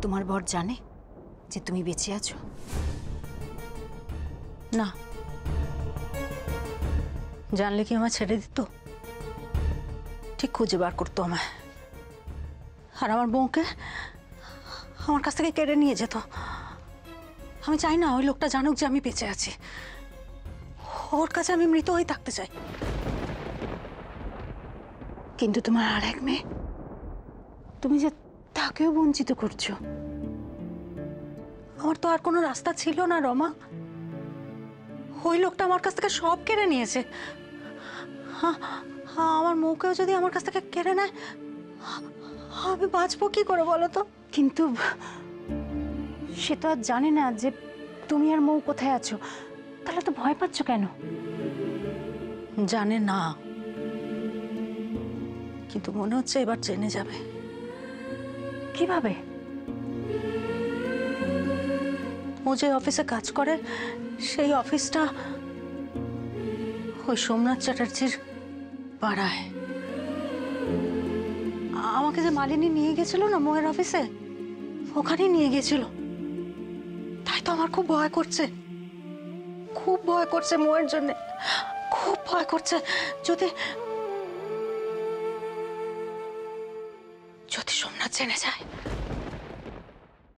তোমার বর জানে যে তুমি বেঁচে আছো? না, জানলে কি আমায় ছেড়ে দিত? ঠিক খুঁজে বার করতো আমায়, আর আমার বউকে আমার কাছ থেকে কেড়ে নিয়ে যেত। আমি চাই না ওই লোকটা জানুক যে আমি বেঁচে আছি। ওর কাছে আমি মৃত হয়ে থাকতে চাই। কিন্তু তোমার আর এক মেয়ে, তুমি যে তাকেও বঞ্চিত করছো। আমার তো আর কোনো রাস্তা ছিল না রমা। ওই লোকটা আমার কাছ থেকে সব কেড়ে নিয়েছে। আমার মৌকেও যদি আমার কাছ থেকে কেড়ে নেয়, আমি বাঁচবো কি করে বলো তো? কিন্তু সে তো আর জানে না যে তুমি আর মৌ কোথায় আছো। তাহলে তো ভয় পাচ্ছ কেন? জানে না, কিন্তু মনে হচ্ছে এবার জেনে যাবে। কিভাবে? ও যে অফিসে কাজ করে, সেই অফিসটা ওই সোমনাথ চ্যাটার্জির পাড়ায়। আমাকে যে মালিনী নিয়ে গেছিল না মৌয়ের অফিসে, ওখানেই নিয়ে গেছিল। তাই তো আমার খুব ভয় করছে, খুব ভয় করছে মৌয়ের জন্য, খুব ভয় করছে। যদি যদি সোমনাথ জেনে যায়।